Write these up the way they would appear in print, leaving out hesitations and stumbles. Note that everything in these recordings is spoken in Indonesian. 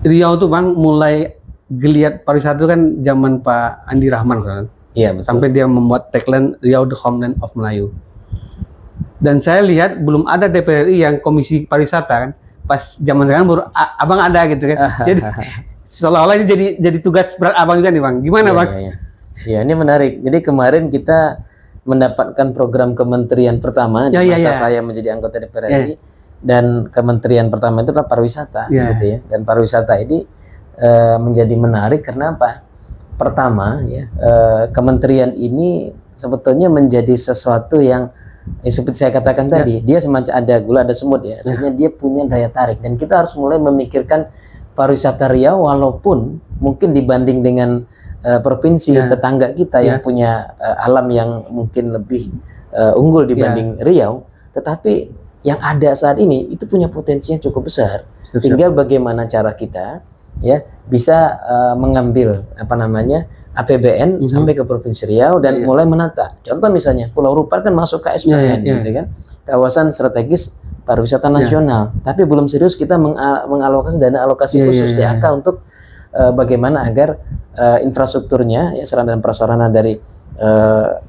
Riau tuh Bang mulai geliat pariwisata itu kan zaman Pak Andi Rahman kan. Iya betul. Sampai dia membuat tagline Riau the Homeland of Melayu. Dan saya lihat belum ada DPR RI yang komisi pariwisata kan. Pas zaman sekarang baru Abang ada gitu kan. Jadi seolah-olah ini jadi tugas berat Abang juga nih Bang. Gimana Bang? Ya, ini menarik. Jadi kemarin kita mendapatkan program kementerian pertama di masa saya menjadi anggota DPR RI. Dan kementerian pertama itu adalah pariwisata, gitu ya. Dan pariwisata ini menjadi menarik karena apa? Pertama, ya, kementerian ini sebetulnya menjadi sesuatu yang seperti saya katakan tadi, dia semacam ada gula ada semut ya. Artinya dia punya daya tarik dan kita harus mulai memikirkan pariwisata Riau walaupun mungkin dibanding dengan provinsi tetangga kita yang punya alam yang mungkin lebih unggul dibanding Riau, tetapi yang ada saat ini itu punya potensi yang cukup besar. Tinggal bagaimana cara kita ya bisa mengambil APBN sampai ke Provinsi Riau dan mulai menata. Contoh misalnya Pulau Rupar kan masuk ke KSPN gitu kan. Kawasan strategis pariwisata nasional. Tapi belum serius kita mengalokasi dana alokasi khusus DAK untuk bagaimana agar infrastrukturnya ya sarana dan prasarana dari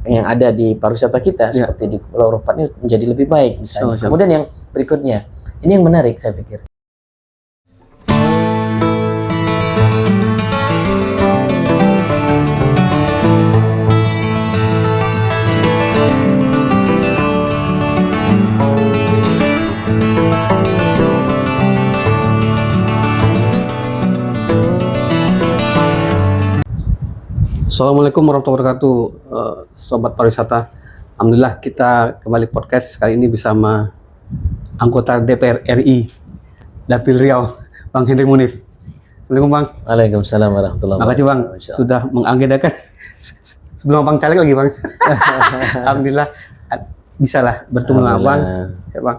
yang ada di pariwisata kita seperti di Pulau Rupar ini menjadi lebih baik misalnya. Kemudian yang berikutnya, ini yang menarik saya pikir. Assalamualaikum warahmatullahi wabarakatuh, Sobat Pariwisata. Alhamdulillah kita kembali podcast kali ini bersama anggota DPR RI Dapil Riau, Bang Hendrik Munif. Assalamualaikum Bang. Waalaikumsalam warahmatullahi wabarakatuh. Makasih Bang sudah mengagendakan sebelum Bang caleg lagi Bang. Alhamdulillah bisa lah bertemu dengan Abang. Ya, Bang.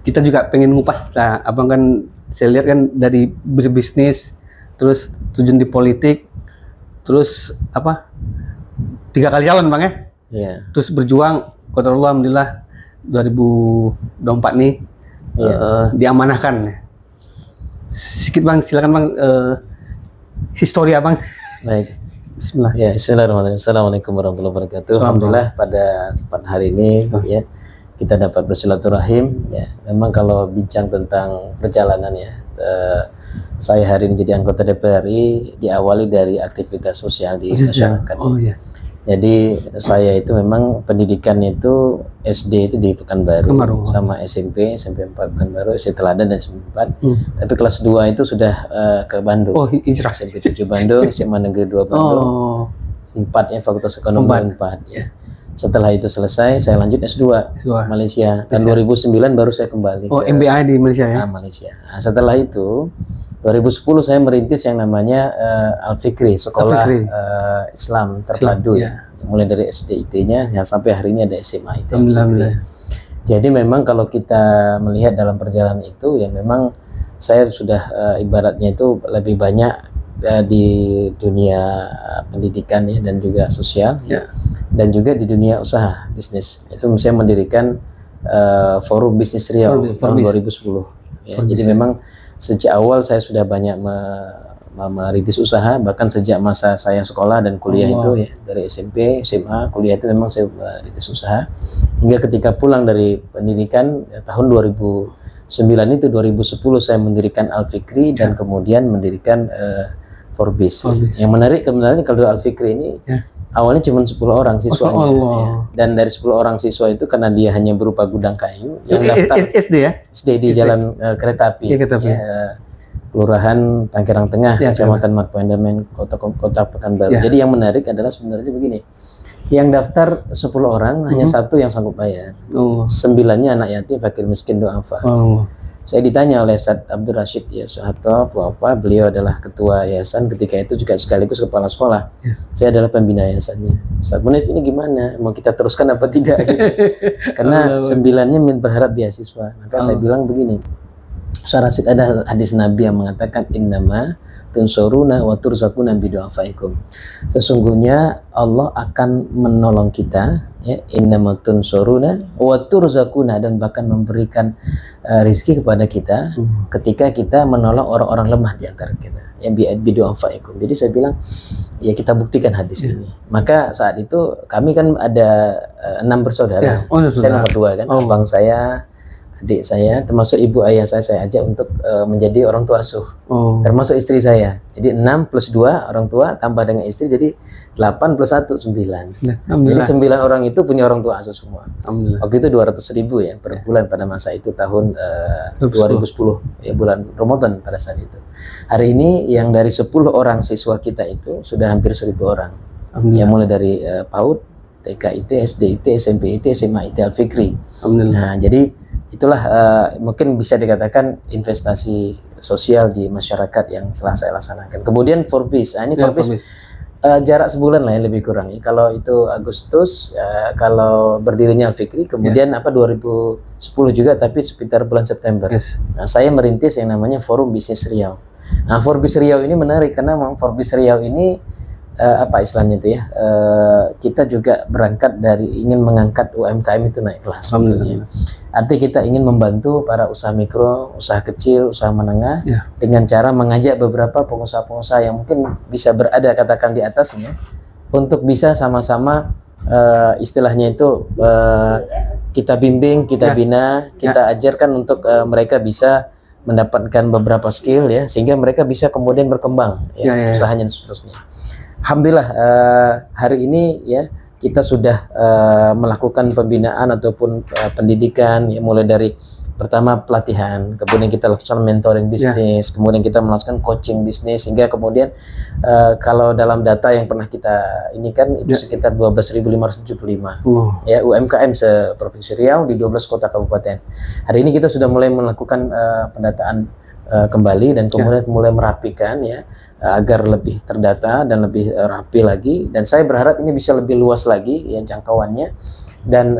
Kita juga pengen ngupas lah, Abang kan saya lihat kan dari berbisnis, terus terjun di politik, terus 3 kali calon Bang ya? Iya. Terus berjuang, qadarullah alhamdulillah 2024 nih diamanahkan. Sedikit Bang, silakan Bang histori Abang. Baik. Bismillah. Ya, bismillahirrahmanirrahim. Assalamualaikum warahmatullahi wabarakatuh. Alhamdulillah pada kesempatan hari ini ya kita dapat bersilaturahim ya. Memang kalau bincang tentang perjalanan ya saya hari ini jadi anggota DPR RI diawali dari aktivitas sosial di masyarakat. Jadi saya itu memang pendidikannya itu SD itu di Pekanbaru sama SMP 4 Pekanbaru, SD Teladan dan SMP 4. Tapi kelas 2 itu sudah ke Bandung. Hijrah. SMP 7 Bandung, SMA Negeri 2 Bandung. 4 ya Fakultas Ekonomi 4 ya. Setelah itu selesai, saya lanjut S2 Malaysia. Tahun 2009 baru saya kembali ke MBA di Malaysia ya? Malaysia. Nah, setelah itu 2010 saya merintis yang namanya Al-Fikri, Sekolah Islam Terpadu ya. Mulai dari SD IT-nya ya, sampai hari ini ada SMA IT. Jadi memang kalau kita melihat dalam perjalanan itu ya memang saya sudah ibaratnya itu lebih banyak di dunia pendidikan ya dan juga sosial ya. Dan juga di dunia usaha bisnis. Itu saya mendirikan Forum Bisnis Riau tahun 2010 ya. Jadi memang sejak awal saya sudah banyak merintis usaha, bahkan sejak masa saya sekolah dan kuliah itu ya, dari SMP, SMA, kuliah itu memang saya merintis usaha. Hingga ketika pulang dari pendidikan ya, tahun 2009 itu 2010 saya mendirikan Al-Fikri dan kemudian mendirikan Forbis. Yang menarik kebenarannya kalau Al-Fikri ini awalnya cuma 10 orang siswanya ya. Dan dari 10 orang siswa itu karena dia hanya berupa gudang kayu yang daftar SD ya? SD di Jalan Kereta Api Kelurahan Tanggerang Tengah, Kecamatan Markondamen, Kota Pekanbaru. Jadi yang menarik adalah sebenarnya begini, yang daftar 10 orang hanya satu yang sanggup bayar, 9-nya anak yatim, fakir miskin, du'afa. Saya ditanya oleh Ustadz Abdul Rashid ya Soeharto, beliau adalah ketua yayasan ketika itu juga sekaligus kepala sekolah. Saya adalah pembina yayasannya. Ustadz Munif, ini gimana? Mau kita teruskan apa tidak? Gitu. Karena 9-nya berharap beasiswa. Maka saya bilang begini, Ustaz Rasid, ada hadis Nabi yang mengatakan innama tunsuruna wa turzaquna bidu'afaikum. Sesungguhnya Allah akan menolong kita, ya, innama tunsuruna wa turzaquna, dan bahkan memberikan rizki kepada kita ketika kita menolong orang-orang lemah di antara kita, yang bidu'afaikum. Jadi saya bilang, ya kita buktikan hadis ini. Maka saat itu kami kan ada 6 bersaudara. Saya nomor 2 kan, abang saya, adik saya, termasuk ibu ayah saya ajak untuk menjadi orang tua asuh, termasuk istri saya. Jadi 6 plus 2 orang tua tambah dengan istri, jadi 8 plus 1 9. Jadi 9 orang itu punya orang tua asuh semua. Waktu itu 200.000 ya per bulan pada masa itu, tahun 2010 ya, bulan Ramadan pada saat itu. Hari ini yang dari 10 orang siswa kita itu sudah hampir 1.000 orang. Yang mulai dari PAUD, TK IT, SD IT, SMP IT, SMA IT, Al-Fikri. Nah, jadi itulah mungkin bisa dikatakan investasi sosial di masyarakat yang telah saya laksanakan. Kemudian Forbes, ini Forbes jarak sebulan lah ya, lebih kurang. Kalau itu Agustus, kalau berdirinya Al-Fikri, kemudian 2010 juga, tapi sekitar bulan September. Nah, saya merintis yang namanya Forum Bisnis Riau. Nah, Forbes Riau ini menarik karena Forbes Riau ini apa istilahnya itu ya, kita juga berangkat dari ingin mengangkat UMKM itu naik kelas sebetulnya. Artinya kita ingin membantu para usaha mikro, usaha kecil, usaha menengah dengan cara mengajak beberapa pengusaha-pengusaha yang mungkin bisa berada katakan di atasnya untuk bisa sama-sama istilahnya itu kita bimbing, kita bina, kita ajarkan untuk mereka bisa mendapatkan beberapa skill ya, sehingga mereka bisa kemudian berkembang ya, usahanya dan seterusnya. Alhamdulillah hari ini ya kita sudah melakukan pembinaan ataupun pendidikan ya, mulai dari pertama pelatihan, kemudian kita lakukan mentoring bisnis, kemudian kita melakukan coaching bisnis, hingga kemudian kalau dalam data yang pernah kita ini kan itu sekitar 12.575 ya UMKM se-Provinsi Riau di 12 kota kabupaten. Hari ini kita sudah mulai melakukan pendataan kembali dan kemudian mulai merapikan ya, agar lebih terdata dan lebih rapi lagi, dan saya berharap ini bisa lebih luas lagi ya jangkauannya, dan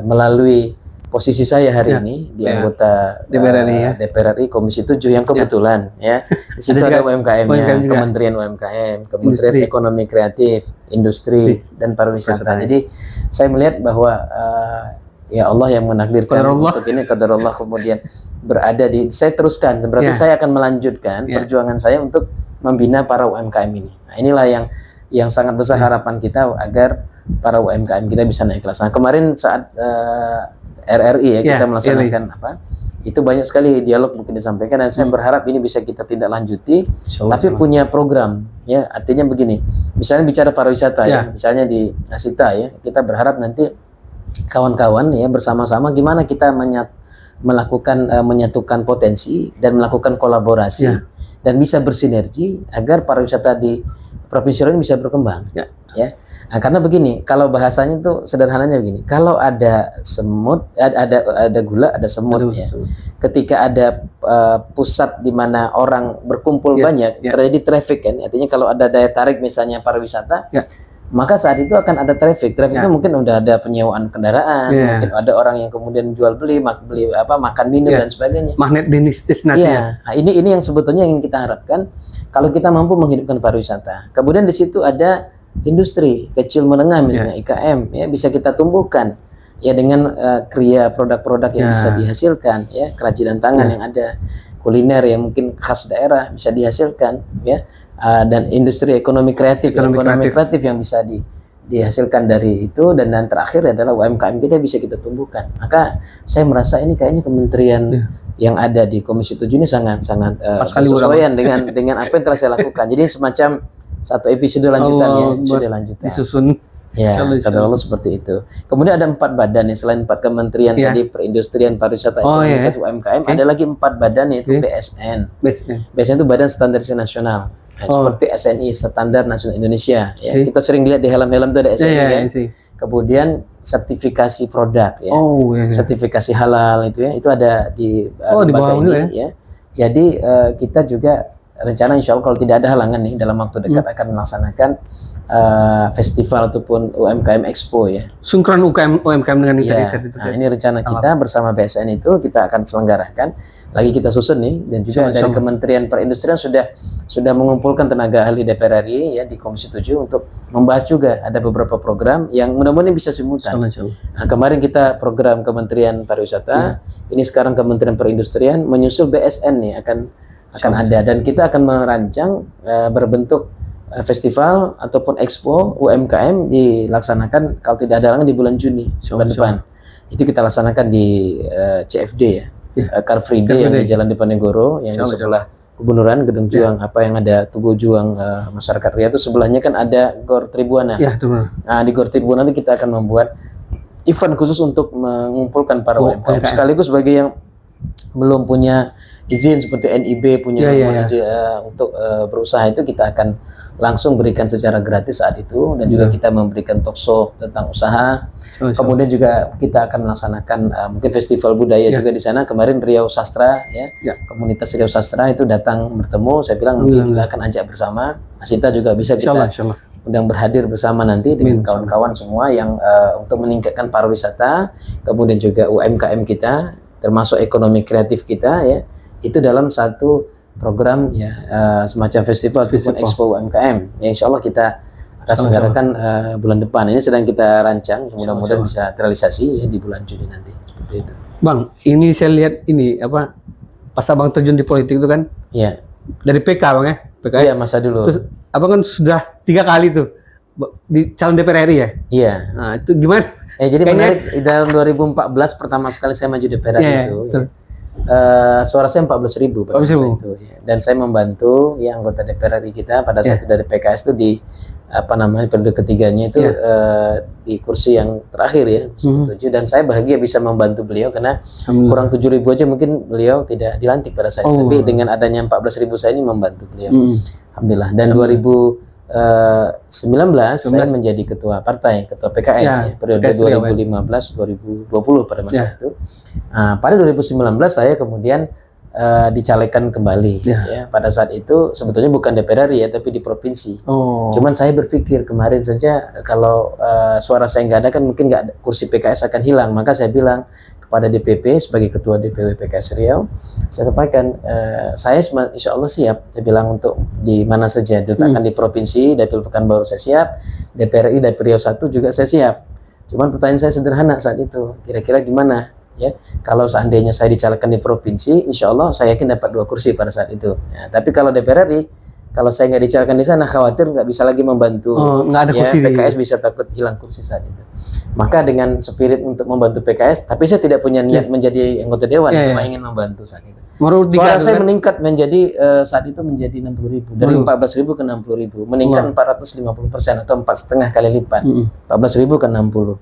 melalui posisi saya hari ini di anggota DPR RI Komisi 7 yang kebetulan ya di situ ada UMKM-nya, Kementerian UMKM, Kementerian Ekonomi Kreatif, Industri dan Pariwisata. Jadi saya melihat bahwa ya Allah yang menakdirkan untuk ini, qadarullah, kemudian berada di, saya teruskan, berarti saya akan melanjutkan perjuangan saya untuk membina para UMKM ini. Nah, inilah yang sangat besar harapan kita agar para UMKM kita bisa naik kelas. Nah, kemarin saat RRI ya kita melaksanakan itu banyak sekali dialog mungkin disampaikan, dan saya berharap ini bisa kita tindak lanjuti, tapi punya program ya. Artinya begini, misalnya bicara pariwisata ya, misalnya di Asita ya, kita berharap nanti kawan-kawan ya bersama-sama gimana kita melakukan menyatukan potensi dan melakukan kolaborasi dan bisa bersinergi agar pariwisata di Provinsi Riau bisa berkembang ya. Nah, karena begini, kalau bahasanya itu sederhananya begini, kalau ada semut, ada gula, ada semut ya. Ketika ada pusat di mana orang berkumpul banyak, terjadi traffic kan. Artinya kalau ada daya tarik misalnya pariwisata, maka saat itu akan ada traffic. Traffic itu mungkin udah ada penyewaan kendaraan, mungkin ada orang yang kemudian jual beli makan minum dan sebagainya. Magnet destinasi. Nah, ini yang sebetulnya ingin kita harapkan kalau kita mampu menghidupkan pariwisata. Kemudian di situ ada industri kecil menengah misalnya IKM ya, bisa kita tumbuhkan ya dengan kriya produk-produk yang bisa dihasilkan ya, kerajinan tangan yang ada, kuliner yang mungkin khas daerah bisa dihasilkan ya, dan industri ekonomi kreatif yang bisa dihasilkan dari itu, dan terakhir adalah UMKM kita bisa kita tumbuhkan. Maka saya merasa ini kayaknya kementerian yang ada di Komisi 7 ini sangat bersesuaian dengan apa yang telah saya lakukan. Jadi semacam satu episode lanjutan ya, episode lanjutan. Disusun. Ya, kata Allah seperti itu. Kemudian ada 4 badan ya, selain 4 kementerian tadi, perindustrian, pariwisata, ekonomi, UMKM, ada lagi 4 badan, yaitu BSN. BSN itu Badan Standarisasi Nasional. Nah, seperti SNI, Standar Nasional Indonesia ya. Kita sering lihat di helm-helm itu ada SNI kan. Kemudian sertifikasi produk ya. Sertifikasi halal itu ya, itu ada di lembaga ini ya. Jadi kita juga rencana insya Allah kalau tidak ada halangan nih dalam waktu dekat akan melaksanakan festival ataupun UMKM Expo ya. Sungkeran UMKM dengan itu. Iya. Nah, ini rencana kita bersama BSN itu kita akan selenggarakan. Lagi kita susun nih, dan juga dari Kementerian Perindustrian sudah mengumpulkan tenaga ahli DPR RI ya di Komisi 7 untuk membahas juga ada beberapa program yang mudah-mudahan bisa simultan. Nah, kemarin kita program Kementerian Pariwisata, ini sekarang Kementerian Perindustrian menyusul BSN nih akan ada, dan kita akan merancang berbentuk festival ataupun expo UMKM dilaksanakan kalau tidak ada halangan di bulan Juni bulan depan. Itu kita laksanakan di CFD ya. Car Free Day yang di Jalan Diponegoro yang di sebelah Kebenuran Gedung Juang apa yang ada Tugu Juang Masyarakat Ria itu sebelahnya kan ada Gor Tribuana. Nah, di Gor Tribuana itu kita akan membuat event khusus untuk mengumpulkan para UMKM sekaligus bagi yang belum punya izin seperti NIB punya izin untuk berusaha itu kita akan langsung berikan secara gratis saat itu, dan juga kita memberikan talkshow tentang usaha. Kemudian juga kita akan melaksanakan mungkin festival budaya juga di sana. Kemarin Riau Sastra komunitas Riau Sastra itu datang bertemu, saya bilang nanti kita akan ajak bersama. Asita juga bisa kita undang berhadir bersama nanti dengan kawan-kawan semua yang untuk meningkatkan pariwisata, kemudian juga UMKM kita, termasuk ekonomi kreatif kita ya. Itu dalam satu program ya semacam festival ataupun expo UMKM yang insya Allah kita akan selenggarakan bulan depan. Ini sedang kita rancang, mudah-mudahan bisa terrealisasi ya di bulan Juni nanti seperti itu. Bang, ini saya lihat ini apa pas abang terjun di politik itu kan? Iya. Dari PK bang ya? PK. Iya, masa dulu. Terus abang kan sudah 3 kali tuh di calon DPR RI ya? Iya. Nah itu gimana? Jadi menarik, di tahun 2014 pertama sekali saya maju DPR RI itu. Suara saya 14.000 pada saat itu ya. Dan saya membantu ya anggota DPR RI kita pada saat itu dari PKS itu di periode ketiganya itu di kursi yang terakhir ya 7, dan saya bahagia bisa membantu beliau karena kurang 7.000 aja mungkin beliau tidak dilantik pada saat itu, tapi dengan adanya 14.000 saya ini membantu beliau. Alhamdulillah. Dan 2019 saya menjadi ketua partai, ketua PKS ya, periode 2015-2020 pada masa itu. Pada 2019 saya kemudian dicalekkan kembali ya. Pada saat itu sebetulnya bukan DPR RI ya, tapi di provinsi. Cuman saya berpikir kemarin saja kalau suara saya nggak ada kan mungkin kursi PKS akan hilang, maka saya bilang kepada DPP sebagai ketua DPW PKS Riau, saya sampaikan saya insya Allah siap. Saya bilang untuk di mana saja diletakkan di provinsi, Dapil Pekanbaru saya siap, DPR RI Dapil Riau 1 juga saya siap. Cuman pertanyaan saya sederhana saat itu, kira-kira gimana ya kalau seandainya saya dicalonkan di provinsi, insya Allah saya yakin dapat 2 kursi pada saat itu ya. Tapi kalau DPR RI, kalau saya nggak dicalonkan di sana, khawatir nggak bisa lagi membantu nggak ada kursi PKS bisa takut hilang kursi saat itu. Maka dengan spirit untuk membantu PKS, tapi saya tidak punya niat menjadi anggota dewan, cuma ingin membantu saat itu. Suara saya meningkat menjadi saat itu menjadi 60.000, dari 14.000 ke 60.000, meningkat 450% atau 4,5 kali lipat, 14.000 ke 60.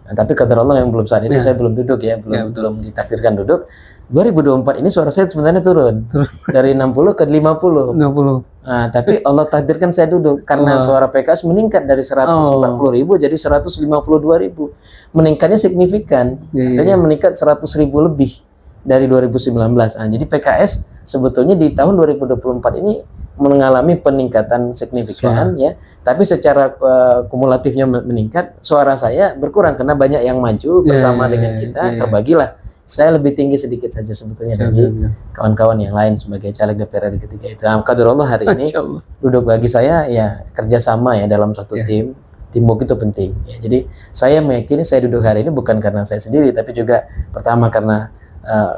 Nah, tapi kata Allah yang belum saat itu saya belum duduk ya, belum ditakdirkan duduk. 2024 ini suara saya sebenarnya turun dari 60 ke 50. Nah, tapi Allah takdirkan saya duduk karena suara PKS meningkat dari 140.000 jadi 152.000. Meningkatnya signifikan. Artinya meningkat 100.000 lebih dari 2019. Nah, jadi PKS sebetulnya di tahun 2024 ini mengalami peningkatan signifikan ya. Tapi secara kumulatifnya meningkat, suara saya berkurang karena banyak yang maju bersama dengan kita, terbagilah. Saya lebih tinggi sedikit saja sebetulnya dari kawan-kawan yang lain sebagai caleg DPR RI ketiga itu. Qadarullah hari ini duduk bagi saya ya kerjasama ya dalam satu tim. Teamwork itu penting. Ya. Jadi saya meyakini saya duduk hari ini bukan karena saya sendiri, tapi juga pertama karena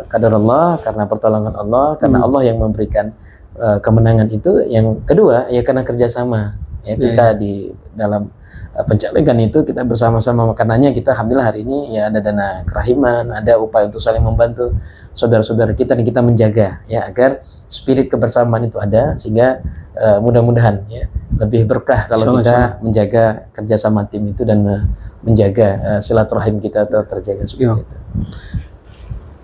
qadarullah, karena pertolongan Allah, karena Allah yang memberikan kemenangan itu. Yang kedua ya karena kerjasama. Ya kita di dalam pencalekan itu kita bersama-sama, makanannya kita alhamdulillah hari ini ya ada dana kerahiman, ada upaya untuk saling membantu saudara-saudara kita, dan kita menjaga ya agar spirit kebersamaan itu ada, sehingga mudah-mudahan ya lebih berkah kalau kita menjaga kerjasama tim itu dan menjaga silaturahim kita terjaga seperti itu.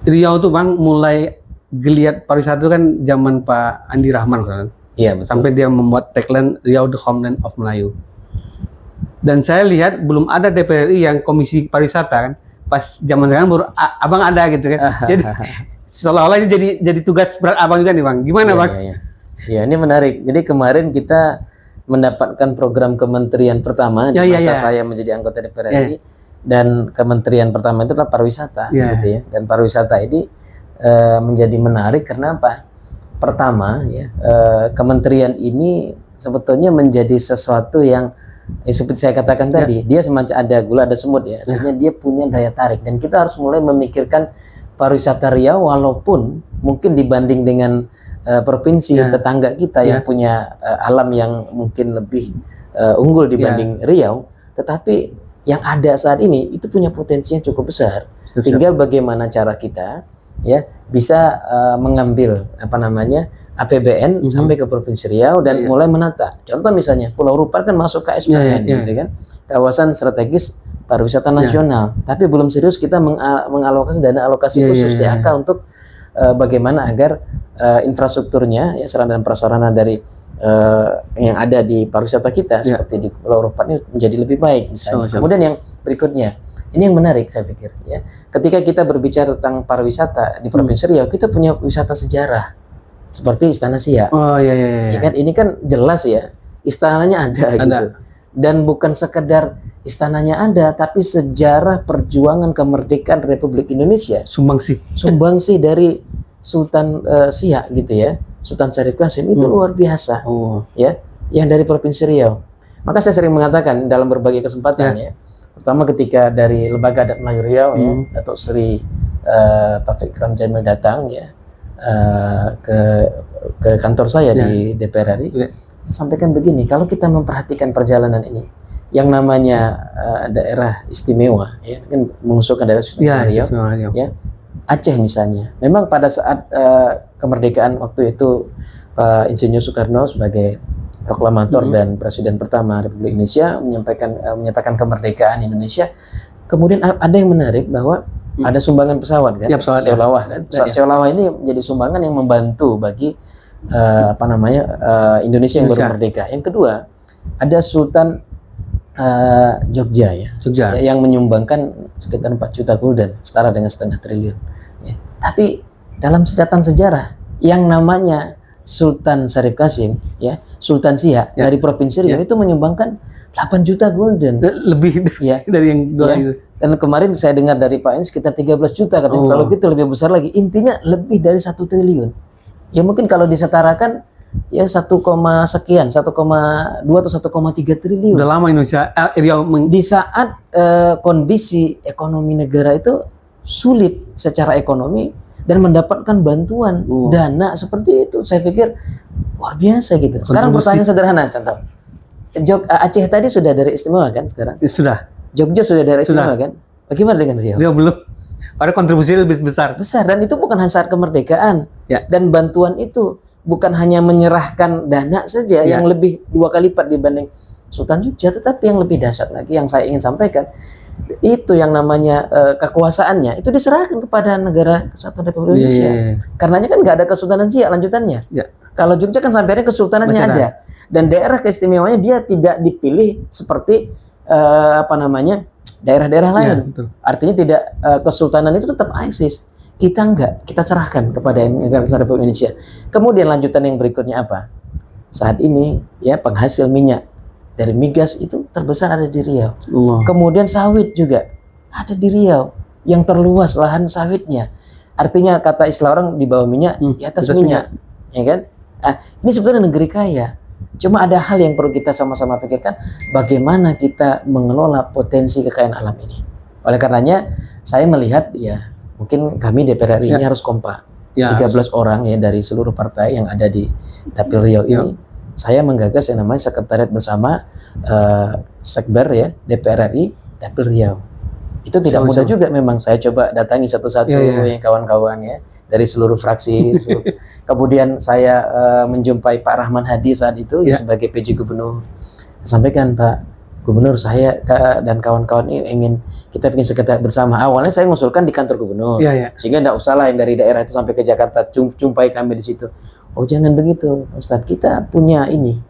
Riau tuh Bang mulai geliat pariwisata itu kan zaman Pak Andi Rahman kan. Iya, betul. Sampai dia membuat tagline Riau the Homeland of Melayu. Dan saya lihat belum ada DPR RI yang komisi pariwisata kan. Pas zaman sekarang baru abang ada gitu kan. Jadi seolah-olah ini jadi tugas berat abang juga nih Bang. Gimana Bang? Ya, ini menarik. Jadi kemarin kita mendapatkan program kementerian pertama di masa saya menjadi anggota DPR RI, dan kementerian pertama itu adalah pariwisata, gitu ya. Dan pariwisata ini menjadi menarik karena apa? Pertama, ya, kementerian ini sebetulnya menjadi sesuatu yang seperti saya katakan tadi, dia semacam ada gula ada semut ya. Artinya dia punya daya tarik, dan kita harus mulai memikirkan pariwisata Riau, walaupun mungkin dibanding dengan provinsi tetangga kita yang punya alam yang mungkin lebih unggul dibanding Riau, tetapi yang ada saat ini itu punya potensi yang cukup besar. Tinggal bagaimana cara kita ya bisa mengambil apa namanya APBN sampai ke Provinsi Riau dan mulai menata. Contoh misalnya Pulau Rupar kan masuk ke KSPN gitu kan, kawasan strategis pariwisata nasional. Tapi belum serius kita mengalokasi dana alokasi khusus DAK untuk bagaimana agar infrastrukturnya ya, sarana dan prasarana dari yang ada di pariwisata kita seperti di Pulau Rupar ini menjadi lebih baik misalnya. Kemudian yang berikutnya, ini yang menarik saya pikir ya. Ketika kita berbicara tentang pariwisata di Provinsi Riau, kita punya wisata sejarah seperti Istana Siak. Ya kan, ini kan jelas ya, istananya ada gitu. Dan bukan sekedar istananya ada, tapi sejarah perjuangan kemerdekaan Republik Indonesia. Sumbangsi dari Sultan Siak gitu ya, Sultan Syarif Qasim itu luar biasa. Ya, yang dari Provinsi Riau. Maka saya sering mengatakan dalam berbagai kesempatan ya, pertama ketika dari Lembaga Adat Melayu Riau ya, Datuk Sri Taufik Ikram Jamil datang ya ke kantor saya di DPR RI, saya sampaikan begini, kalau kita memperhatikan perjalanan ini, yang namanya daerah istimewa, ya kan mengusulkan daerah istimewa Riau, ya Aceh misalnya, memang pada saat kemerdekaan waktu itu Pak Insinyur Soekarno sebagai proklamator dan presiden pertama Republik Indonesia menyatakan kemerdekaan Indonesia. Kemudian ada yang menarik bahwa ada sumbangan pesawat kan, Seolawah kan. Pesawat Seolawah ini menjadi sumbangan yang membantu bagi apa namanya Indonesia yang baru merdeka. Yang kedua, ada Sultan Jogja ya, yang menyumbangkan sekitar 4 juta gulden, setara dengan setengah triliun. Ya. Tapi dalam catatan sejarah, yang namanya Sultan Syarif Qasim, ya Sultan Siak dari Provinsi Riau itu menyumbangkan 8 juta gulden, lebih dari yang itu. Dan kemarin saya dengar dari Pak Ins sekitar 13 juta katanya. Kalau gitu lebih besar lagi. Intinya lebih dari 1 triliun. Ya mungkin kalau disetarakan ya 1, sekian, 1,2 atau 1,3 triliun. Udah lama Indonesia Riau di saat kondisi ekonomi negara itu sulit secara ekonomi dan mendapatkan bantuan dana seperti itu, saya pikir luar biasa gitu. Sekarang pertanyaan sederhana, contoh Aceh tadi sudah dari istimewa kan sekarang? Sudah. Jogja sudah dari istimewa kan? Bagaimana dengan Riau? Riau belum. Padahal kontribusinya lebih besar. Dan itu bukan hanya saat kemerdekaan. Dan bantuan itu bukan hanya menyerahkan dana saja yang lebih 2 kali lipat dibanding Sultan Jogja, tetapi yang lebih dahsyat lagi yang saya ingin sampaikan, itu yang namanya kekuasaannya itu diserahkan kepada negara Kesatuan Republik Indonesia. Karenanya kan nggak ada Kesultanan Siak lanjutannya. Kalau Jogja kan sampai kesultanannya ada, dan daerah keistimewaannya dia tidak dipilih seperti apa namanya daerah-daerah lain. Artinya tidak kesultanan itu tetap eksis. Kita enggak, kita serahkan kepada negara Kesatuan Republik Indonesia. Kemudian lanjutan yang berikutnya apa? Saat ini ya penghasil minyak dari migas itu terbesar ada di Riau. Kemudian sawit juga ada di Riau, yang terluas lahan sawitnya. Artinya kata istilah orang di bawah minyak, di atas minyak, ya kan? Ini sebenarnya negeri kaya. Cuma ada hal yang perlu kita sama-sama pikirkan, bagaimana kita mengelola potensi kekayaan alam ini. Oleh karenanya, saya melihat ya mungkin kami DPR RI ini harus kompak. 13 orang ya dari seluruh partai yang ada di Dapil Riau ini. Saya menggagas yang namanya sekretariat bersama Sekber ya DPR RI Dapil Riau. Itu tidak mudah juga memang. Saya coba datangi satu-satu yang kawan-kawan ya dari seluruh fraksi. Kemudian saya menjumpai Pak Rahman Hadi saat itu sebagai PJ Gubernur. Saya sampaikan, Pak Gubernur, saya dan kawan-kawan ini kita bikin sekretariat bersama. Awalnya saya mengusulkan di kantor Gubernur, sehingga tidak usah lah yang dari daerah itu sampai ke Jakarta, jumpai kami di situ. Oh jangan begitu, Ustadz, kita punya di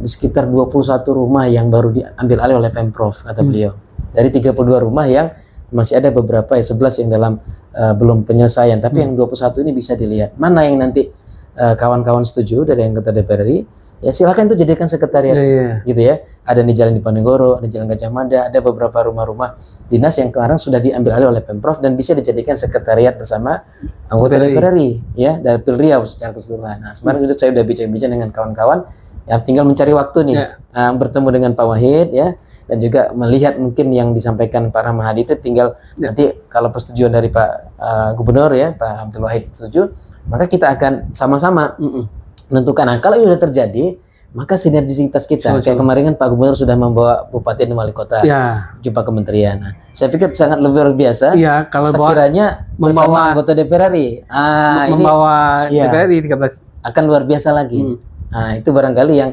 sekitar 21 rumah yang baru diambil alih oleh Pemprov, kata beliau. Dari 32 rumah yang masih ada beberapa 11 yang dalam belum penyelesaian, tapi yang 21 ini bisa dilihat mana yang nanti kawan-kawan setuju dari anggota DPR RI, ya silakan itu jadikan sekretariat, gitu ya. Ada di Jalan Diponegoro, ada Jalan Gajah Mada, ada beberapa rumah-rumah dinas yang sekarang sudah diambil alih oleh Pemprov dan bisa dijadikan sekretariat bersama anggota DPR RI, ya, Dapil Riau secara keseluruhan. Nah, kemarin itu saya udah bincang-bincang dengan kawan-kawan, ya tinggal mencari waktu nih, bertemu dengan Pak Wahid, ya, dan juga melihat mungkin yang disampaikan Pak Rahmahadi itu tinggal nanti kalau persetujuan dari Pak Gubernur, ya, Pak Abdul Wahid setuju, maka kita akan sama-sama menentukan. Nah, kalau ini sudah terjadi, maka sinergisitas kita, kayak kemarin kan Pak Gubernur sudah membawa Bupati dan Wali Kota jumpa kementerian. Nah, saya pikir sangat luar biasa. Kalau sekiranya membawa anggota DPR RI, membawa DPR RI 13 akan luar biasa lagi. Nah, itu barangkali yang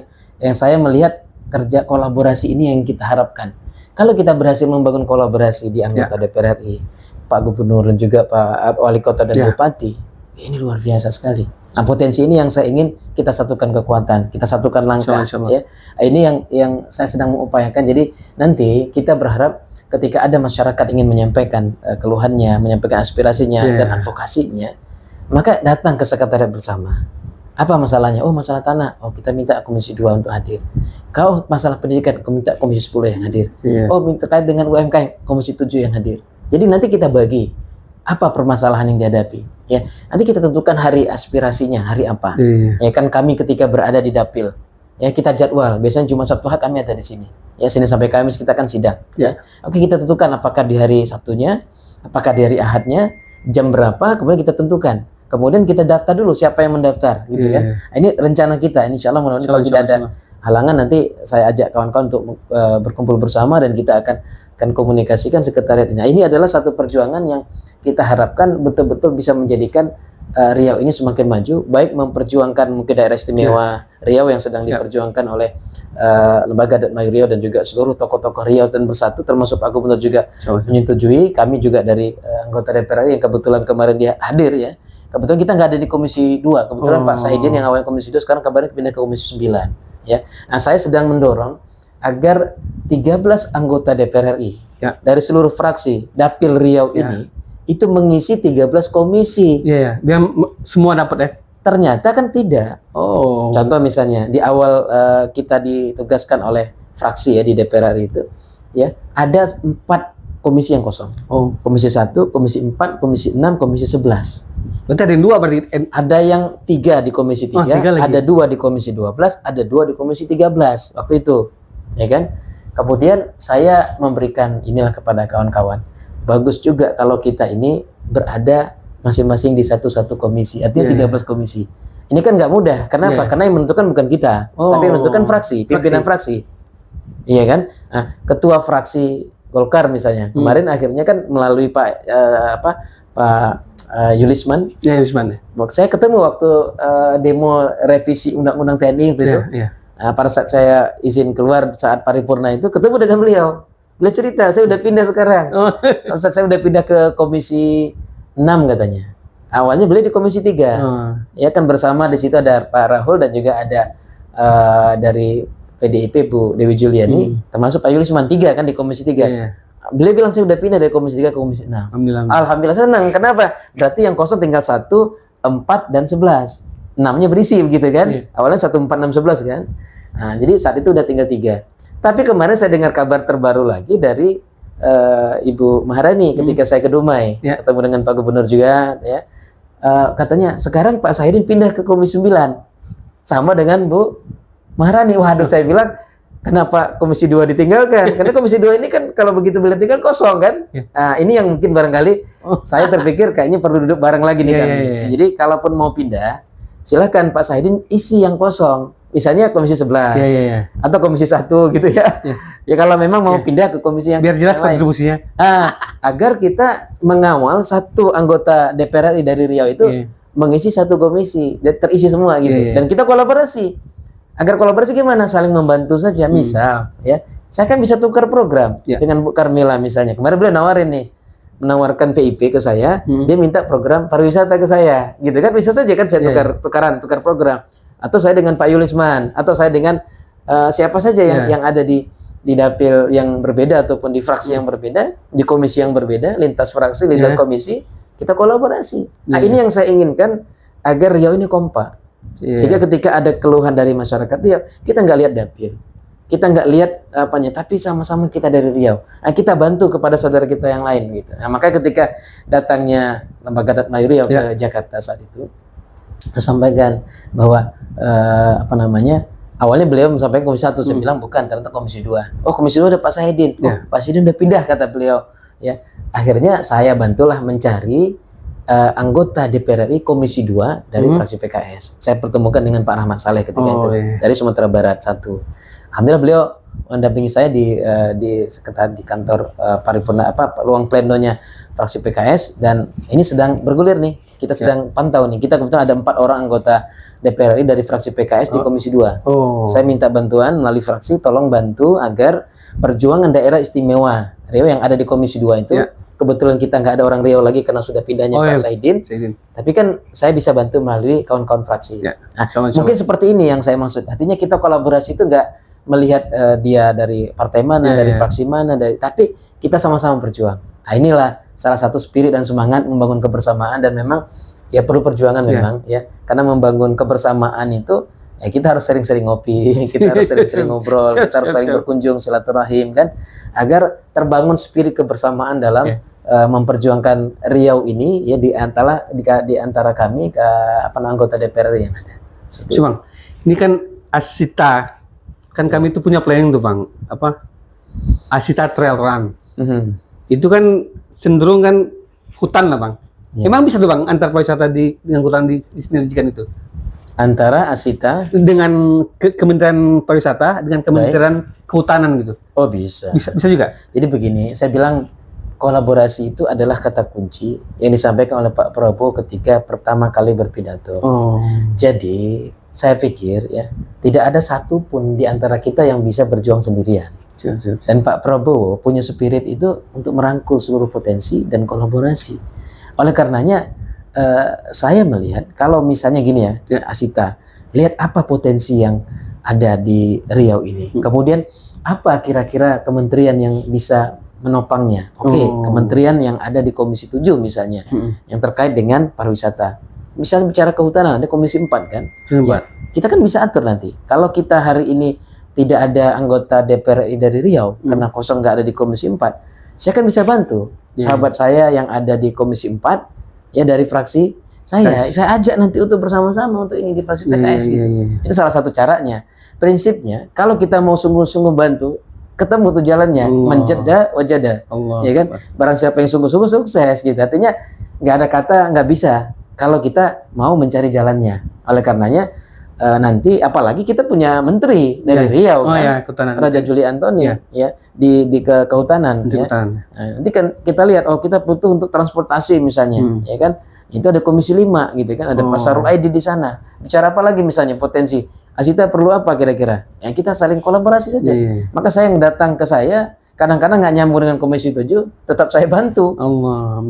saya melihat kerja kolaborasi ini yang kita harapkan. Kalau kita berhasil membangun kolaborasi di anggota DPR RI, Pak Gubernur dan juga Pak Wali Kota dan Bupati, ini luar biasa sekali. Nah, potensi ini yang saya ingin kita satukan kekuatan, kita satukan langkah. Ya. Ini yang saya sedang mengupayakan. Jadi nanti kita berharap ketika ada masyarakat ingin menyampaikan keluhannya, menyampaikan aspirasinya dan advokasinya, maka datang ke sekretariat bersama. Apa masalahnya? Oh, masalah tanah. Oh, kita minta Komisi 2 untuk hadir. Kau masalah pendidikan, minta Komisi 10 yang hadir. Oh, terkait dengan UMKM, Komisi 7 yang hadir. Jadi nanti kita bagi apa permasalahan yang dihadapi, ya. Nanti kita tentukan hari aspirasinya, hari apa. Ya kan, kami ketika berada di dapil, ya kita jadwal. Biasanya cuma Sabtu Ahad kami ada di sini. Ya, Senin sampai Kamis kita kan sidang. Ya. Oke, kita tentukan apakah di hari Sabtunya, apakah di hari Ahadnya, jam berapa, kemudian kita tentukan. Kemudian kita data dulu siapa yang mendaftar, gitu kan. Nah, ini rencana kita. Ini insya Allah mudah-mudahan kalau tidak ada halangan nanti saya ajak kawan-kawan untuk berkumpul bersama dan kita akan komunikasikan sekretariat ini. Nah, ini adalah satu perjuangan yang kita harapkan betul-betul bisa menjadikan Riau ini semakin maju, baik memperjuangkan mungkin daerah istimewa Riau yang sedang diperjuangkan oleh Lembaga Adat Melayu Riau dan juga seluruh tokoh-tokoh Riau dan bersatu, termasuk Pak Gubernur juga menyetujui. Kami juga dari anggota DPR RI yang kebetulan kemarin dia hadir, ya. Kebetulan kita nggak ada di Komisi 2. Kebetulan Pak Sahidin yang awalnya Komisi 2 sekarang kabarnya pindah ke Komisi 9, ya. Nah, saya sedang mendorong agar 13 anggota DPR RI dari seluruh fraksi Dapil Riau ini itu mengisi 13 komisi. Biar semua dapat, ya. Ternyata kan tidak. Contoh misalnya di awal kita ditugaskan oleh fraksi, ya, di DPR RI itu, ya, ada 4 komisi yang kosong. Komisi 1, komisi 4, komisi 6, komisi 11. Berarti ada yang 2 berarti. Ada yang 3 di komisi 3, ada 2 di komisi 12, ada 2 di komisi 13 waktu itu. Ya kan? Kemudian saya memberikan inilah kepada kawan-kawan. Bagus juga kalau kita ini berada masing-masing di satu komisi, artinya 13 komisi. Ini kan nggak mudah. Kenapa? Karena yang menentukan bukan kita, tapi yang menentukan fraksi, pimpinan fraksi. Iya kan? Nah, ketua fraksi Golkar misalnya, kemarin akhirnya kan melalui Pak Yulisman. Yulisman. Saya ketemu waktu demo revisi Undang-Undang TNI itu. Nah, pada saat saya izin keluar saat paripurna itu ketemu dengan beliau. Beliau cerita, saya udah pindah sekarang. Saya udah pindah ke komisi 6 katanya. Awalnya beliau di komisi 3. Ya kan, bersama di situ ada Pak Rahul dan juga ada dari PDIP Bu Dewi Juliani, termasuk Pak Yulisman, 3 kan di komisi 3. Beliau bilang saya udah pindah dari komisi 3 ke komisi 6. Alhamdulillah senang. Kenapa? Berarti yang kosong tinggal 1, 4, dan 11. 6-nya berisi begitu kan? Awalnya 1, 4, 6, 11 kan? Nah, jadi saat itu udah tinggal 3. Tapi kemarin saya dengar kabar terbaru lagi dari Ibu Maharani ketika saya ke Dumai, ketemu dengan Pak Gubernur juga, ya. Katanya sekarang Pak Sahidin pindah ke Komisi 9 sama dengan Bu Maharani. Waduh, saya bilang kenapa Komisi 2 ditinggalkan? Karena Komisi 2 ini kan kalau begitu beliau tinggal kosong kan. Nah, ini yang mungkin barangkali saya terpikir kayaknya perlu duduk bareng lagi nih kami. Jadi kalaupun mau pindah, silakan Pak Sahidin isi yang kosong. Misalnya komisi 11 atau komisi 1 gitu ya. Ya kalau memang mau pindah ke komisi yang biar jelas kontribusinya. Agar kita mengawal satu anggota DPR RI dari Riau itu mengisi satu komisi, terisi semua gitu. Dan kita kolaborasi. Agar kolaborasi gimana? Saling membantu saja. Misal ya, saya kan bisa tukar program dengan Bu Karmila misalnya. Kemarin beliau menawarkan PIP ke saya, dia minta program pariwisata ke saya. Gitu kan, bisa saja kan saya tukar program. Atau saya dengan Pak Yulisman, atau saya dengan siapa saja yang ada di dapil yang berbeda ataupun di fraksi yang berbeda, di komisi yang berbeda, lintas fraksi, lintas komisi, kita kolaborasi. Nah, ini yang saya inginkan agar Riau ini kompak. Sehingga ketika ada keluhan dari masyarakat Riau, kita nggak lihat dapil, kita nggak lihat apanya, tapi sama-sama kita dari Riau. Nah, kita bantu kepada saudara kita yang lain gitu. Nah, makanya ketika datangnya Lembaga Datma Riau ke Jakarta saat itu, saya sampaikan bahwa awalnya beliau menyampaikan Komisi 1, saya bilang bukan, ternyata Komisi 2. Oh, Komisi 2 ada Pak Sahidin. Oh, Pak Sahidin udah pindah kata beliau. Ya, akhirnya saya bantulah mencari anggota DPR RI Komisi 2 dari fraksi PKS. Saya pertemukan dengan Pak Rahmat Saleh ketika itu dari Sumatera Barat 1. Alhamdulillah beliau mendampingi saya di sekitar di kantor paripurna ruang plenonya fraksi PKS, dan ini sedang bergulir nih. Kita sedang pantau nih. Kita kebetulan ada 4 orang anggota DPR RI dari fraksi PKS di Komisi 2. Saya minta bantuan melalui fraksi, tolong bantu agar perjuangan daerah istimewa Riau yang ada di Komisi 2 itu, kebetulan kita nggak ada orang Riau lagi karena sudah pindahnya Pak Sahidin. Tapi kan saya bisa bantu melalui kawan-kawan fraksi. Nah, mungkin seperti ini yang saya maksud. Artinya kita kolaborasi itu nggak melihat dia dari partai mana, dari fraksi mana, tapi kita sama-sama berjuang. Nah, inilah salah satu spirit dan semangat membangun kebersamaan, dan memang ya perlu perjuangan memang ya, karena membangun kebersamaan itu ya kita harus sering-sering ngopi, kita harus sering-sering ngobrol, kita harus sering berkunjung silaturahim kan, agar terbangun spirit kebersamaan dalam memperjuangkan Riau ini ya di antara kami anggota DPR yang ada. Bang, ini kan Asita, kan kami itu punya planning tuh Bang, Asita Trail Run. Itu kan cenderung kan hutan lah Bang. Emang bisa tuh Bang antar pariwisata dengan hutan disinergikan itu? Antara Asita dengan Kementerian Pariwisata dengan Kementerian Kehutanan gitu? Oh bisa. Bisa juga. Jadi begini, saya bilang kolaborasi itu adalah kata kunci yang disampaikan oleh Pak Prabowo ketika pertama kali berpidato. Jadi saya pikir ya tidak ada satupun di antara kita yang bisa berjuang sendirian. Dan Pak Prabowo punya spirit itu untuk merangkul seluruh potensi dan kolaborasi. Oleh karenanya saya melihat kalau misalnya gini ya, Asita, lihat apa potensi yang ada di Riau ini. Kemudian apa kira-kira kementerian yang bisa menopangnya? Kementerian yang ada di Komisi 7 misalnya, yang terkait dengan pariwisata. Misalnya bicara kehutanan, ada Komisi 4 kan? Ya, kita kan bisa atur nanti. Kalau kita hari ini tidak ada anggota DPR RI dari Riau, karena kosong nggak ada di Komisi 4, saya kan bisa bantu sahabat saya yang ada di Komisi 4, ya dari fraksi saya ajak nanti untuk bersama-sama untuk ini di fraksi PKS gitu. Itu salah satu caranya. Prinsipnya, kalau kita mau sungguh-sungguh bantu, ketemu tuh jalannya, menjeda wajada, ya kan? Barang siapa yang sungguh-sungguh sukses gitu. Artinya nggak ada kata nggak bisa kalau kita mau mencari jalannya. Oleh karenanya nanti apalagi kita punya menteri dari Riau kan, Raja Juli Antoni ya di kehutanan. Nah, nanti kan kita lihat kita butuh untuk transportasi misalnya, ya kan? Itu ada Komisi 5 gitu kan, ada Pak Sarul Aidi di sana. Bicara apa lagi misalnya potensi Asita perlu apa kira-kira? Ya kita saling kolaborasi saja. Maka saya yang datang ke saya kadang-kadang nggak nyambung dengan Komisi 7, tetap saya bantu.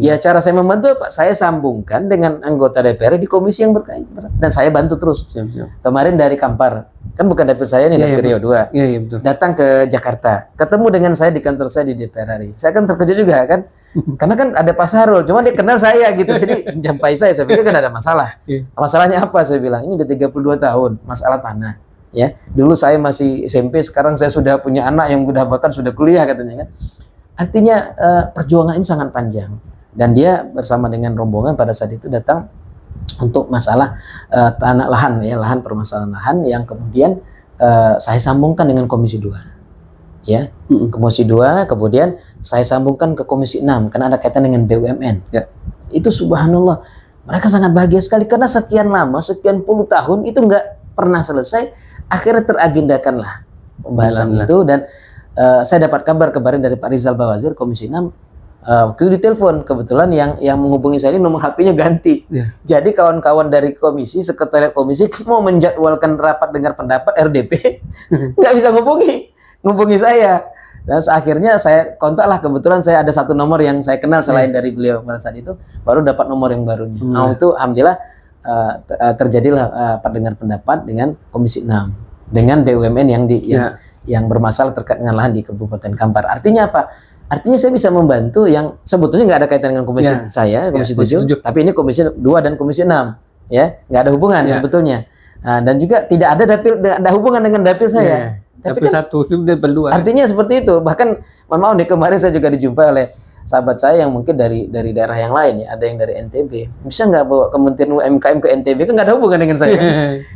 Ya cara saya membantu Pak, saya sambungkan dengan anggota DPR di komisi yang berkaitan, dan saya bantu terus. Kemarin dari Kampar, kan bukan dapil saya ini, dapil Riau 2, datang ke Jakarta, ketemu dengan saya di kantor saya di DPR RI. Saya kan terkejut juga kan, karena kan ada Pak Sarul, cuma dia kenal saya gitu, jadi menjampai saya pikir kan ada masalah. Masalahnya apa? Saya bilang ini udah 32 tahun, masalah tanah. Ya, dulu saya masih SMP, sekarang saya sudah punya anak yang udah bahkan sudah kuliah katanya kan. Artinya perjuangan ini sangat panjang, dan dia bersama dengan rombongan pada saat itu datang untuk masalah tanah lahan ya, permasalahan lahan yang kemudian saya sambungkan dengan Komisi 2. Ya, Komisi 2, kemudian saya sambungkan ke Komisi 6 karena ada kaitan dengan BUMN. Itu subhanallah, mereka sangat bahagia sekali karena sekian lama, sekian puluh tahun itu enggak pernah selesai, akhirnya teragendakanlah pembahasan itu. Dan saya dapat kabar kemarin dari Pak Rizal Bawazir Komisi 6, waktu itu ditelepon, kebetulan yang menghubungi saya ini nomor HP-nya ganti. Jadi kawan-kawan dari komisi, sekretariat komisi mau menjadwalkan rapat dengar pendapat RDP nggak bisa ngubungi saya. Dan akhirnya saya kontaklah, kebetulan saya ada satu nomor yang saya kenal selain dari beliau pada saat itu, baru dapat nomor yang barunya. Itu alhamdulillah terjadilah dengar pendapat dengan Komisi 6 dengan BUMN yang bermasalah terkait dengan lahan di Kabupaten Kampar. Artinya apa? Artinya saya bisa membantu yang sebetulnya nggak ada kaitan dengan komisi saya, Komisi 7, tapi ini Komisi 2 dan Komisi 6, ya nggak ada hubungan sebetulnya. Dan juga tidak ada hubungan dengan dapil saya. Tapi Dapil kan satu itu berdua. artinya seperti itu. Bahkan mohon maaf nih, kemarin saya juga dijumpai oleh sahabat saya yang mungkin dari daerah yang lain ya, ada yang dari NTB. Bisa nggak bawa Kementerian UMKM ke NTB? Kan nggak ada hubungan dengan saya.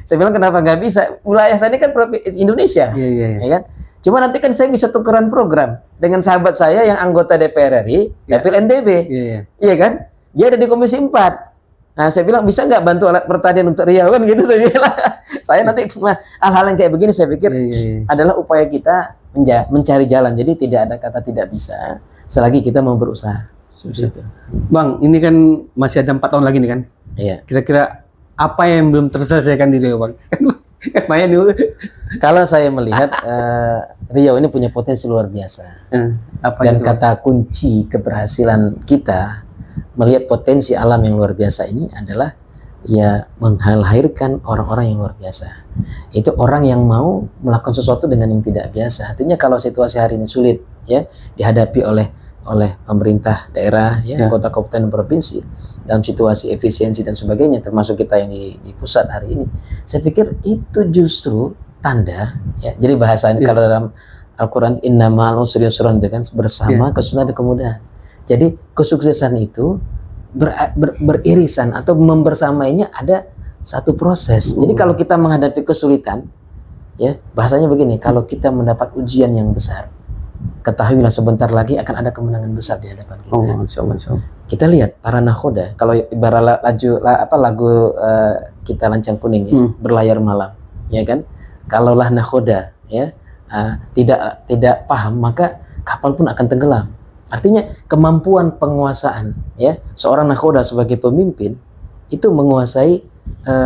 Saya bilang kenapa nggak bisa? Wilayah saya ini kan Indonesia, ya kan? Cuma nanti kan saya bisa tukeran program dengan sahabat saya yang anggota DPR RI, dapil NTB, iya kan? Dia ada di Komisi 4. Nah, saya bilang bisa nggak bantu alat pertanian untuk Riau kan gitu, saya bilang. Saya nanti hal-hal yang kayak begini saya pikir adalah upaya kita mencari jalan. Jadi tidak ada kata tidak bisa selagi kita mau berusaha. Bang, ini kan masih ada 4 tahun lagi nih kan? Iya. Kira-kira apa yang belum terselesaikan di Riau, Bang? Lumayan nih. Kalau saya melihat Riau ini punya potensi luar biasa. Dan kata kunci keberhasilan kita melihat potensi alam yang luar biasa ini adalah ya melahirkan orang-orang yang luar biasa. Itu orang yang mau melakukan sesuatu dengan yang tidak biasa. Artinya kalau situasi hari ini sulit ya dihadapi oleh pemerintah daerah ya, kota, kabupaten, dan provinsi dalam situasi efisiensi dan sebagainya, termasuk kita yang di pusat hari ini, saya pikir itu justru tanda ya. Jadi bahasanya kalau dalam Al-Quran innamal usri yusran, kan bersama kesulitan dan kemudahan. Jadi kesuksesan itu beririsan atau membersamainya ada satu proses. Jadi kalau kita menghadapi kesulitan, ya bahasanya begini, kalau kita mendapat ujian yang besar, ketahuilah sebentar lagi akan ada kemenangan besar di hadapan kita. Kita lihat para nakhoda, kalau ibarat lagu kita Lancang Kuning ya, berlayar malam, ya kan? Kalaulah nakhoda ya tidak paham, maka kapal pun akan tenggelam. Artinya kemampuan penguasaan ya seorang nakhoda sebagai pemimpin itu menguasai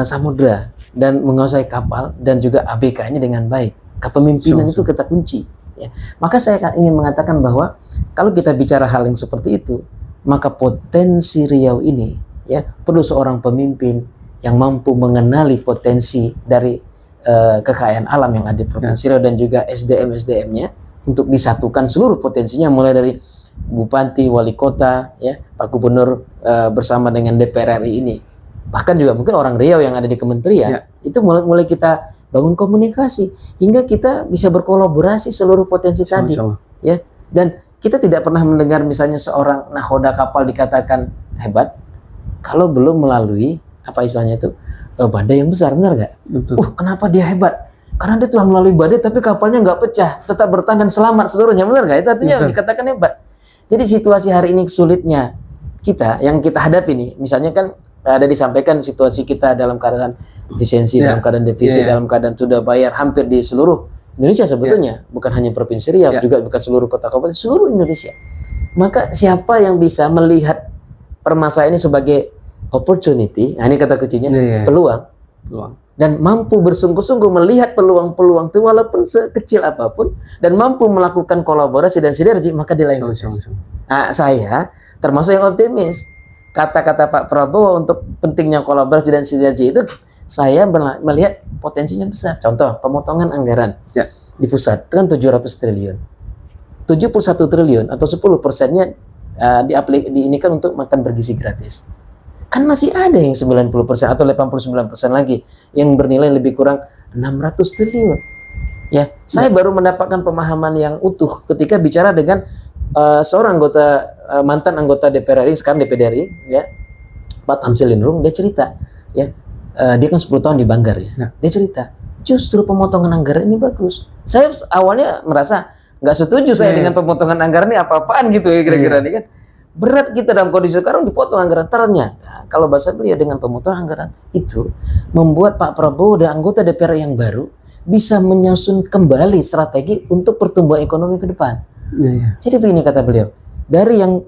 samudra dan menguasai kapal dan juga ABK-nya dengan baik. Kepemimpinan itu kata kunci ya. Maka saya ingin mengatakan bahwa kalau kita bicara hal yang seperti itu, maka potensi Riau ini ya perlu seorang pemimpin yang mampu mengenali potensi dari kekayaan alam yang ada di Provinsi Riau dan juga SDM-nya untuk disatukan seluruh potensinya, mulai dari Bupati, Wali Kota, ya, Pak Gubernur bersama dengan DPR RI ini, bahkan juga mungkin orang Riau yang ada di kementerian, itu mulai kita bangun komunikasi hingga kita bisa berkolaborasi seluruh potensi tadi, ya. Dan kita tidak pernah mendengar misalnya seorang nakhoda kapal dikatakan hebat kalau belum melalui apa istilahnya itu badai yang besar, benar nggak? Kenapa dia hebat? Karena dia telah melalui badai tapi kapalnya nggak pecah, tetap bertahan dan selamat seluruhnya, benar nggak? Itu artinya dikatakan hebat. Jadi situasi hari ini sulitnya kita yang kita hadapi nih, misalnya kan ada disampaikan situasi kita dalam keadaan efisiensi, dalam keadaan defisit, dalam keadaan sudah bayar hampir di seluruh Indonesia sebetulnya, bukan hanya Provinsi Riau, juga bukan seluruh kota kabupaten, seluruh Indonesia. Maka siapa yang bisa melihat permasalahan ini sebagai opportunity, nah ini kata kuncinya, peluang, dan mampu bersungguh-sungguh melihat peluang-peluang itu walaupun sekecil apapun, dan mampu melakukan kolaborasi dan sinergi, maka dia yang sukses. Nah, saya termasuk yang optimis. Kata-kata Pak Prabowo untuk pentingnya kolaborasi dan sinergi itu, saya melihat potensinya besar. Contoh, pemotongan anggaran di pusat itu kan 700 triliun. 71 triliun atau 10%-nya diinikan untuk makan bergizi gratis. Kan masih ada yang 90% atau 89% lagi yang bernilai lebih kurang 600 triliun. Ya, saya baru mendapatkan pemahaman yang utuh ketika bicara dengan seorang mantan anggota DPR RI, sekarang DPD RI, ya, Pak Tamsil Lindrung. Dia cerita, ya, dia kan 10 tahun di Banggar ya. Dia cerita, justru pemotongan anggaran ini bagus. Saya awalnya merasa nggak setuju saya dengan pemotongan anggaran ini apa-apaan gitu ya kira-kira nih kan. Berat kita dalam kondisi sekarang dipotong anggaran. Ternyata kalau bahasa beliau dengan pemotongan anggaran itu membuat Pak Prabowo dan anggota DPR yang baru bisa menyusun kembali strategi untuk pertumbuhan ekonomi ke depan. Jadi begini kata beliau, dari yang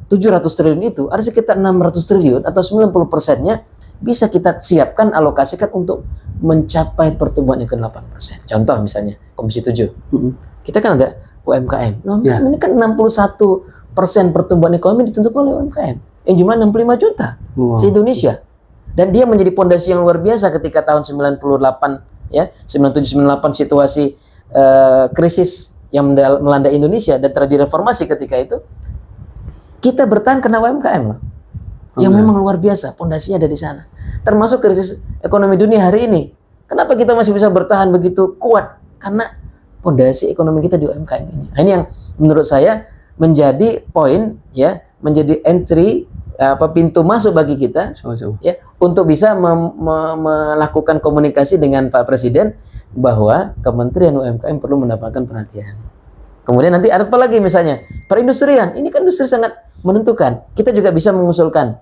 700 triliun itu ada sekitar 600 triliun atau 90%-nya bisa kita siapkan, alokasikan untuk mencapai pertumbuhan ekonomi 8%. Contoh misalnya Komisi 7. Kita kan ada UMKM. UMKM ini kan 61% pertumbuhan ekonomi ditentukan oleh UMKM. Yang cuma 65 juta se-Indonesia. Dan dia menjadi pondasi yang luar biasa ketika tahun 98 ya, 97-98 situasi krisis yang melanda Indonesia dan terjadi reformasi ketika itu. Kita bertahan karena UMKM loh. yang memang luar biasa, pondasinya ada di sana. Termasuk krisis ekonomi dunia hari ini. Kenapa kita masih bisa bertahan begitu kuat? Karena pondasi ekonomi kita di UMKM ini. Nah, ini yang menurut saya menjadi poin ya, menjadi entry pintu masuk bagi kita ya untuk bisa melakukan komunikasi dengan Pak Presiden bahwa Kementerian UMKM perlu mendapatkan perhatian. Kemudian nanti ada apa lagi misalnya perindustrian, ini kan industri sangat menentukan. Kita juga bisa mengusulkan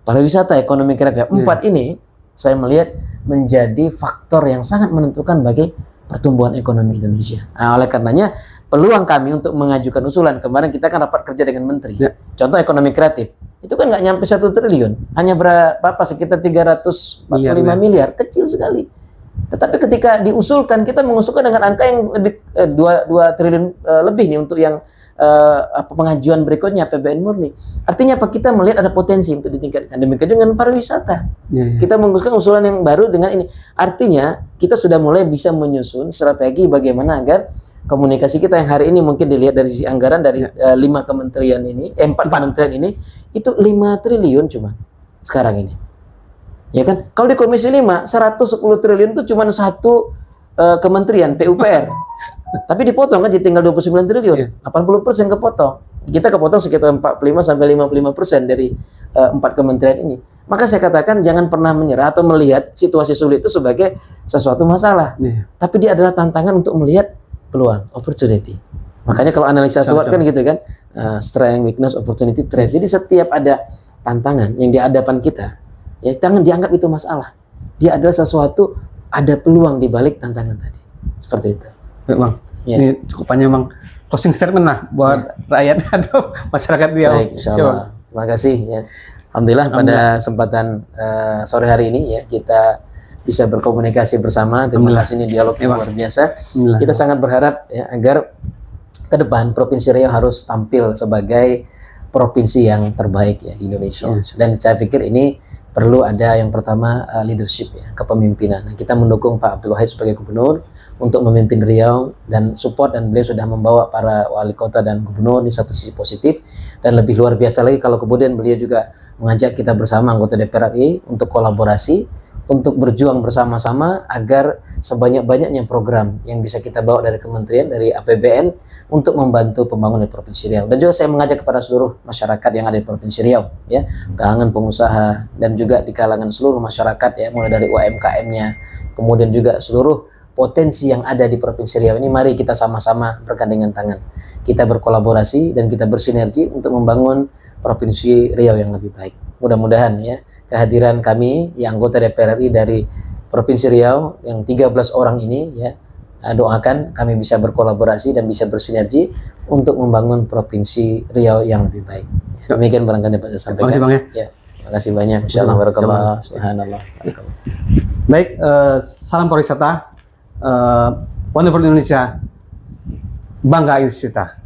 pariwisata, ekonomi kreatif. Empat ini saya melihat menjadi faktor yang sangat menentukan bagi pertumbuhan ekonomi Indonesia. Nah, oleh karenanya peluang kami untuk mengajukan usulan, kemarin kita kan rapat kerja dengan menteri. Contoh ekonomi kreatif, itu kan nggak nyampe 1 triliun, hanya berapa sekitar 345 miliar, kecil sekali. Tetapi ketika diusulkan, kita mengusulkan dengan angka yang lebih 2 triliun lebih nih untuk yang pengajuan berikutnya APBN murni. Artinya apa? Kita melihat ada potensi untuk ditingkatkan. Demikian dengan pariwisata. Kita mengusulkan usulan yang baru dengan ini. Artinya kita sudah mulai bisa menyusun strategi bagaimana agar komunikasi kita yang hari ini mungkin dilihat dari sisi anggaran dari 5 kementerian ini, 4 kementerian ini itu 5 triliun cuma sekarang ini. Ya kan? Kalau di Komisi 5 110 triliun itu cuma satu kementerian PUPR. Tapi dipotong kan jadi tinggal 29 triliun. 80% kepotong. Kita kepotong sekitar 45 sampai 55% dari 4 kementerian ini. Maka saya katakan jangan pernah menyerah atau melihat situasi sulit itu sebagai sesuatu masalah. Tapi dia adalah tantangan untuk melihat peluang, opportunity. Makanya kalau analisa SWOT kan gitu kan, strength, weakness, opportunity, threat. Jadi setiap ada tantangan yang di hadapan kita, ya jangan dianggap itu masalah. Dia adalah sesuatu, ada peluang di balik tantangan tadi. Seperti itu. Baik, Bang. Ini cukup panjang, Bang. Closing statement lah buat rakyat atau masyarakat Riau. Baik, insyaallah. Terima kasih ya. Alhamdulillah pada kesempatan sore hari ini ya kita bisa berkomunikasi bersama. Terima kasih, ini dialog yang luar biasa. Kita sangat berharap ya agar ke depan Provinsi Riau harus tampil sebagai provinsi yang terbaik ya di Indonesia. Dan saya pikir ini perlu ada yang pertama leadership ya, kepemimpinan. Nah, kita mendukung Pak Abdul Wahid sebagai gubernur untuk memimpin Riau dan support, dan beliau sudah membawa para wali kota dan gubernur di satu sisi positif, dan lebih luar biasa lagi kalau kemudian beliau juga mengajak kita bersama anggota DPR RI untuk kolaborasi, untuk berjuang bersama-sama agar sebanyak-banyaknya program yang bisa kita bawa dari kementerian, dari APBN untuk membantu pembangunan Provinsi Riau. Dan juga saya mengajak kepada seluruh masyarakat yang ada di Provinsi Riau, ya, kalangan pengusaha dan juga di kalangan seluruh masyarakat, ya, mulai dari UMKM-nya, kemudian juga seluruh potensi yang ada di Provinsi Riau ini, mari kita sama-sama bergandengan tangan. Kita berkolaborasi dan kita bersinergi untuk membangun Provinsi Riau yang lebih baik. Mudah-mudahan ya kehadiran kami yang anggota DPR RI dari Provinsi Riau yang 13 orang ini ya, doakan kami bisa berkolaborasi dan bisa bersinergi untuk membangun Provinsi Riau yang lebih baik. Demikian barangkali dapat saya sampaikan. Terima kasih, Bang, ya. Ya, terima kasih banyak. Insyaallah barakallah. Subhanallah. Baik, salam pariwisata. Wonderful Indonesia. Bangga Indonesia.